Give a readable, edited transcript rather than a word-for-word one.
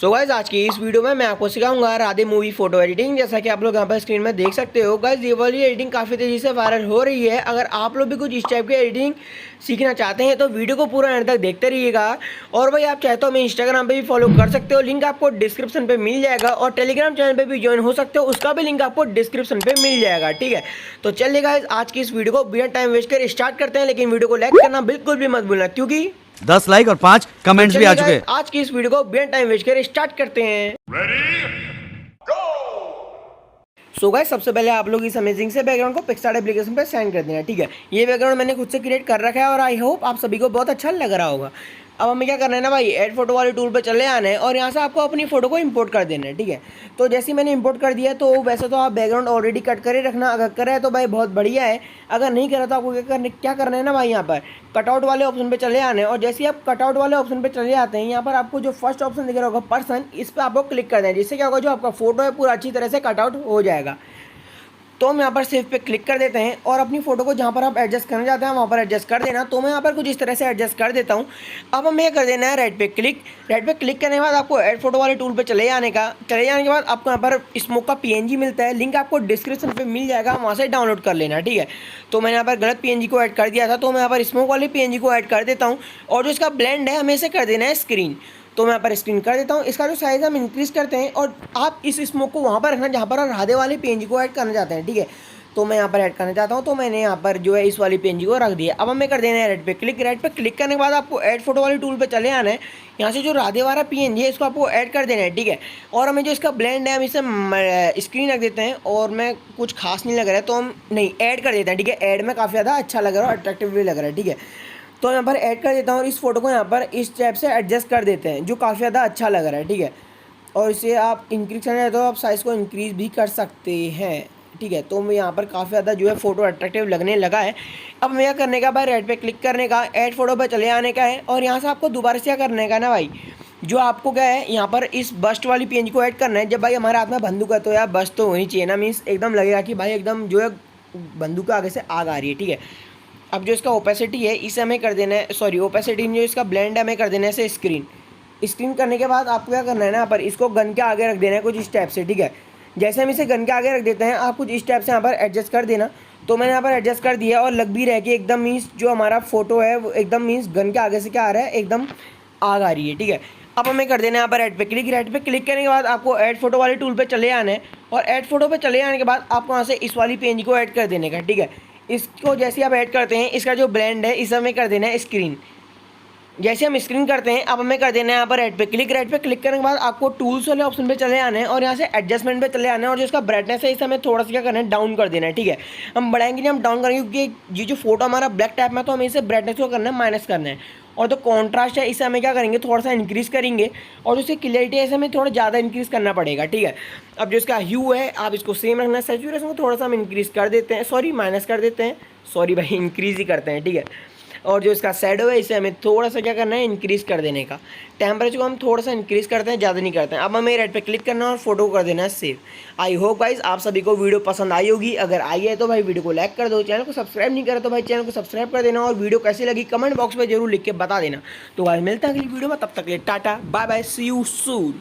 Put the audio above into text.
So guys आज की इस वीडियो में मैं आपको सिखाऊंगा राधे मूवी फोटो एडिटिंग। जैसा कि आप लोग यहाँ पर स्क्रीन में देख सकते हो गाइस, ये वाली एडिटिंग काफ़ी तेज़ी से वायरल हो रही है। अगर आप लोग भी कुछ इस टाइप की एडिटिंग सीखना चाहते हैं तो वीडियो को पूरा एंड तक देखते रहिएगा। और भाई आप चाहे तो हमें इंस्टाग्राम पे भी फॉलो कर सकते हो, लिंक आपको डिस्क्रिप्शन पे मिल जाएगा। और टेलीग्राम चैनल पे भी ज्वाइन हो सकते हो, उसका भी लिंक आपको डिस्क्रिप्शन पे मिल जाएगा। ठीक है, तो चलिए गाइस आज की इस वीडियो को बिना टाइम वेस्ट कर स्टार्ट करते हैं। लेकिन वीडियो को लाइक करना बिल्कुल भी मत भूलना, क्योंकि 10 लाइक और 5 कमेंट्स भी आ चुके हैं। आज की इस वीडियो को बिना टाइम वेस्ट कर स्टार्ट करते हैं। सो गाइस सबसे पहले आप लोग इस अमेजिंग से बैकग्राउंड को पिक्सार्ट एप्लीकेशन पे सेंड कर देना। ठीक है, ये बैकग्राउंड मैंने खुद से क्रिएट कर रखा है और आई होप आप सभी को बहुत अच्छा लग रहा होगा। अब हमें क्या करना है ना भाई, ऐड फोटो वाले टूल पे चले आना है और यहाँ से आपको अपनी फोटो को इंपोर्ट कर देना है। ठीक है, तो जैसे ही मैंने इंपोर्ट कर दिया, तो वैसे तो आप बैकग्राउंड ऑलरेडी कट करे रखना, अगर करा है तो भाई बहुत बढ़िया है, अगर नहीं करा तो आपको क्या करना है ना भाई, यहाँ पर कटआउट वाले ऑप्शन पे चले आने। और जैसे ही आप कटआउट वाले ऑप्शन पे चले आते हैं, यहाँ पर आपको जो फर्स्ट ऑप्शन दिख रहा होगा पर्सन, इस पर आपको क्लिक कर देना है, जिससे क्या होगा जो आपका फोटो है पूरा अच्छी तरह से कटआउट हो जाएगा। तो हम यहाँ पर सेव पे क्लिक कर देते हैं और अपनी फोटो को जहाँ पर आप एडजस्ट करना चाहते हैं वहाँ पर एडजस्ट कर देना। तो मैं यहाँ पर कुछ इस तरह से एडजस्ट कर देता हूँ। अब हमें कर देना है राइट पे क्लिक करने के बाद आपको ऐड फोटो वाले टूल पे चले जाने के बाद आपको यहाँ पर स्मोक का पीएनजी मिलता है, लिंक आपको डिस्क्रिप्शन पे मिल जाएगा, वहाँ से डाउनलोड कर लेना। ठीक है, तो मैंने यहाँ पर गलत पीएनजी को ऐड कर दिया था, तो मैं यहाँ पर स्मोक वाले पीएनजी को ऐड कर देता हूँ। और जो इसका ब्लेंड है हमें इसे कर देना है स्क्रीन, तो मैं यहाँ पर स्क्रीन कर देता हूँ। इसका जो साइज़ हम इंक्रीज़ करते हैं और आप इस स्मोक को वहाँ पर रखना जहाँ पर आप राधे वाले पीएनजी को ऐड करना चाहते हैं। ठीक है, तो मैं यहाँ पर ऐड करना चाहता हूँ, तो मैंने यहाँ पर जो है इस वाली पीएनजी को रख दिया। अब हमें कर देना है रेड पे क्लिक करने के बाद आपको ऐड फोटो वाले टूल पे चले आना है। यहाँ से जो राधे वाला पीएनजी है इसको आपको ऐड कर देना है। ठीक है, और हमें जो इसका ब्लेंड है हम इसे स्क्रीन रख देते हैं और मैं कुछ खास नहीं लग रहा है तो हम नहीं ऐड कर देते हैं। ठीक है, ऐड में काफ़ी ज़्यादा अच्छा लग रहा है और अट्रैक्टिव भी लग रहा है। ठीक है, तो यहाँ पर ऐड कर देता हूँ और इस फोटो को यहाँ पर इस टाइप से एडजस्ट कर देते हैं, जो काफ़ी ज़्यादा अच्छा लग रहा है। ठीक है, और इसे आप इंक्रीज करना है तो आप साइज़ को इंक्रीज़ भी कर सकते हैं। ठीक है, तो मैं यहाँ पर काफ़ी ज़्यादा जो है फोटो अट्रैक्टिव लगने लगा है। अब मैं क्या करने का भाई, रेड पे क्लिक करने का, ऐड फोटो पे चले आने का है और यहाँ से आपको दोबारा से क्या करने का ना भाई, जो आपको क्या है यहाँ पर इस बस्ट वाली पेज को ऐड करना है। जब भाई हमारे हाथ में बंदूक है तो यार बस्ट तो होनी चाहिए ना, मीन्स एकदम लगेगा कि भाई एकदम जो है बंदूक के आगे से आग आ रही है। ठीक है, अब जो इसका ओपेसिटी है इसे हमें कर देना है, सॉरी ओपेसिटी जो इसका ब्लेंड है हमें कर देना है इसे स्क्रीन करने के बाद आपको क्या करना है ना, पर इसको गन के आगे रख देना है कुछ इस टाइप से। ठीक है, जैसे हम इसे गन के आगे रख देते हैं आप कुछ इस टाइप से यहाँ पर एडजस्ट कर देना। तो मैंने यहाँ पर एडजस्ट कर दिया और लग भी रहा है कि एकदम मीन्स जो हमारा फोटो है वो एकदम मीन्स गन के आगे से क्या आ रहा है, एकदम आग आ रही है। ठीक है, अब हमें कर देना है यहाँ पर ऐड पे क्लिक करने के बाद आपको ऐड फोटो वाले टूल पे चले आना है और ऐड फोटो पे चले आने के बाद आपको यहाँ से इस वाली पेज को ऐड कर देने का। ठीक है, इसको जैसे आप ऐड करते हैं इसका जो ब्लेंड है इसे हमें कर देना है स्क्रीन। जैसे हम स्क्रीन करते हैं अब हमें कर देना है यहाँ पर रेड पे क्लिक करने के बाद आपको टूल्स वाले ऑप्शन पे चले आना है और यहाँ से एडजस्टमेंट पे चले आना है और जो इसका ब्राइटनेस है इसे हमें थोड़ा सा क्या करना है, डाउन कर देना है। ठीक है, हम बढ़ाएंगे नहीं, हम डाउन करेंगे क्योंकि ये जो फोटो हमारा ब्लैक टाइप में तो हमें इसे ब्राइटनेस को करना है माइनस करना है। और जो कॉन्ट्रास्ट है इसे हमें क्या करेंगे, थोड़ा सा इंक्रीज़ करेंगे और जो इसकी क्लियरिटी है इसे हमें थोड़ा ज़्यादा इंक्रीज़ करना पड़ेगा। ठीक है, अब जो इसका ह्यू है आप इसको सेम रखना है, सैचुरेशन को थोड़ा सा हम इंक्रीज़ कर देते हैं, सॉरी माइनस कर देते हैं, सॉरी भाई इंक्रीज़ ही करते हैं। ठीक है, और जो इसका शैडो है इसे हमें थोड़ा सा क्या करना है, इंक्रीज़ कर देने का। टेम्परेचर को हम थोड़ा सा इंक्रीज़ करते हैं, ज़्यादा नहीं करते हैं। अब हमें रेड पे क्लिक करना है और फोटो को कर देना है सेव। आई होप गाइस आप सभी को वीडियो पसंद आई होगी। अगर आई है तो भाई वीडियो को लाइक कर दो, चैनल को सब्सक्राइब नहीं करा तो भाई चैनल को सब्सक्राइब कर देना और वीडियो कैसी लगी कमेंट बॉक्स में जरूर लिख के बता देना। तो भाई मिलता है अगली वीडियो में, तब तक के लिए tata bye bye, see you soon.